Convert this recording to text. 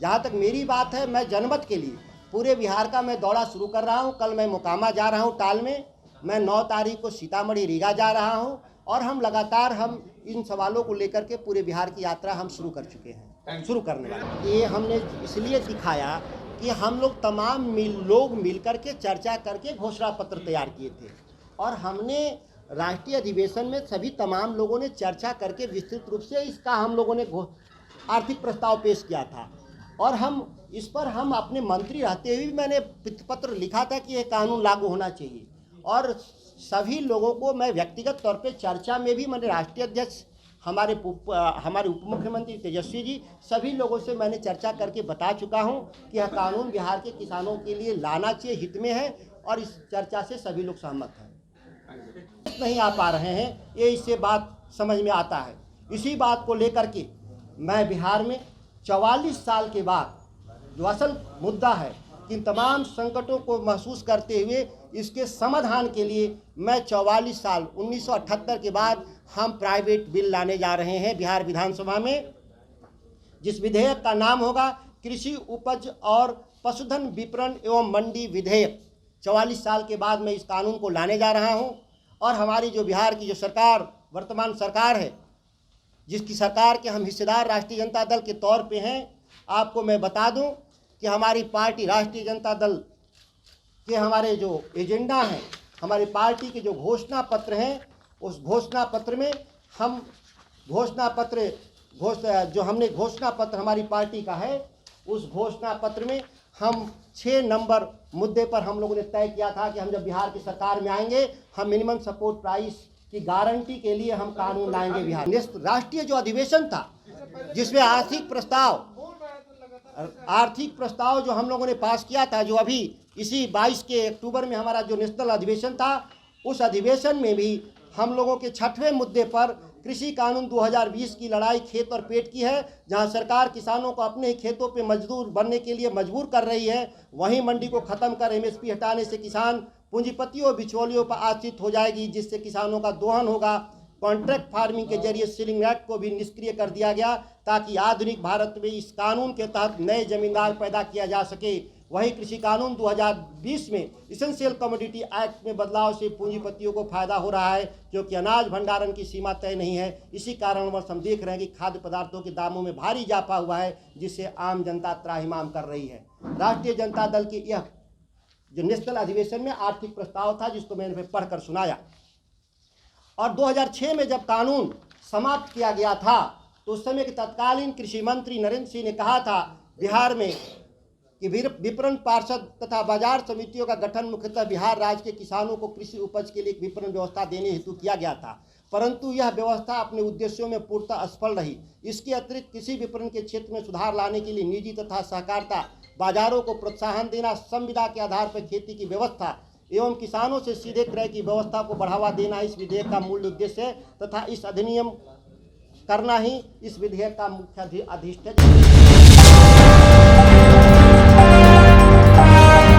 जहाँ तक मेरी बात है, मैं जनमत के लिए पूरे बिहार का मैं दौरा शुरू कर रहा हूँ। कल मैं मोकामा जा रहा हूँ टाल में, मैं 9 तारीख को सीतामढ़ी रीगा जा रहा हूँ और हम लगातार इन सवालों को लेकर के पूरे बिहार की यात्रा हम शुरू कर चुके हैं, शुरू करने वाले। ये हमने इसलिए दिखाया कि हम लोग तमाम लोग मिल करके चर्चा करके घोषणा पत्र तैयार किए थे और हमने राष्ट्रीय अधिवेशन में सभी तमाम लोगों ने चर्चा करके विस्तृत रूप से इसका हम लोगों ने आर्थिक प्रस्ताव पेश किया था और हम इस पर हम अपने मंत्री रहते हुए भी मैंने पत्र लिखा था कि यह कानून लागू होना चाहिए और सभी लोगों को मैं व्यक्तिगत तौर पे चर्चा में भी मैंने राष्ट्रीय अध्यक्ष हमारे उप मुख्यमंत्री तेजस्वी जी सभी लोगों से मैंने चर्चा करके बता चुका हूं कि यह कानून बिहार के किसानों के लिए लाना चाहिए, हित में है और इस चर्चा से सभी लोग सहमत हैं। नहीं आ पा रहे हैं, ये इससे बात समझ में आता है। इसी बात को लेकर के मैं बिहार में 44 साल के बाद जो असल मुद्दा है कि तमाम संकटों को महसूस करते हुए इसके समाधान के लिए मैं 44 साल 1978 के बाद हम प्राइवेट बिल लाने जा रहे हैं बिहार विधानसभा में, जिस विधेयक का नाम होगा कृषि उपज और पशुधन विपणन एवं मंडी विधेयक। 44 साल के बाद मैं इस कानून को लाने जा रहा हूं और हमारी जो बिहार की जो सरकार वर्तमान सरकार है, जिसकी सरकार के हम हिस्सेदार राष्ट्रीय जनता दल के तौर पे हैं, आपको मैं बता दूं कि हमारी पार्टी राष्ट्रीय जनता दल के हमारे जो एजेंडा हैं, हमारी पार्टी के जो घोषणा पत्र हैं, उस घोषणा पत्र में हम जो हमने घोषणा पत्र हमारी पार्टी का है, उस घोषणा पत्र में हम 6 नंबर मुद्दे पर हम लोगों ने तय किया था कि हम जब बिहार की सरकार में आएंगे हम मिनिमम सपोर्ट प्राइस की गारंटी के लिए हम कानून लाएंगे बिहार। राष्ट्रीय जो अधिवेशन था जिसमें आर्थिक प्रस्ताव जो हम लोगों ने पास किया था, जो अभी इसी 22 के अक्टूबर में हमारा जो नेशनल अधिवेशन था, उस अधिवेशन में भी हम लोगों के 6वें मुद्दे पर कृषि कानून 2020 की लड़ाई खेत और पेट की है, जहां सरकार किसानों को अपने खेतों पे मजदूर बनने के लिए मजबूर कर रही है। वहीं मंडी को खत्म कर एमएसपी हटाने से किसान पूंजीपतियों बिचौलियों पर आश्रित हो जाएगी, जिससे किसानों का दोहन होगा। कॉन्ट्रैक्ट फार्मिंग के जरिए सीलिंग एक्ट को भी निष्क्रिय कर दिया गया ताकि आधुनिक भारत में इस कानून के तहत नए जमींदार पैदा किया जा सके। वही कृषि कानून 2020 में इसेंशियल कमोडिटी एक्ट में बदलाव से पूंजीपतियों को फायदा हो रहा है, क्योंकि अनाज भंडारण की सीमा तय नहीं है। इसी कारणवश हम देख रहे हैं कि खाद्य पदार्थों के दामों में भारी इजाफा हुआ है, जिससे आम जनता त्राहिमाम कर रही है। राष्ट्रीय जनता दल की यह जो नेशनल अधिवेशन में आर्थिक प्रस्ताव था, जिसको मैंने पढ़कर सुनाया, और 2006 में जब कानून समाप्त किया गया था तो उस समय के तत्कालीन कृषि मंत्री नरेंद्र सिंह ने कहा था बिहार में कि विपणन पार्षद तथा बाजार समितियों का गठन मुख्यतः बिहार राज्य के किसानों को कृषि उपज के लिए एक विपणन व्यवस्था देने हेतु किया गया था, परंतु यह व्यवस्था अपने उद्देश्यों में पूर्णतः असफल रही। इसके अतिरिक्त कृषि विपणन के क्षेत्र में सुधार लाने के लिए निजी तथा सहकारिता बाजारों को प्रोत्साहन देना, संविदा के आधार पर खेती की व्यवस्था एवं किसानों से सीधे क्रय की व्यवस्था को बढ़ावा देना इस विधेयक का मूल उद्देश्य है तथा इस अधिनियम करना ही इस विधेयक का मुख्य अधिष्ठान है।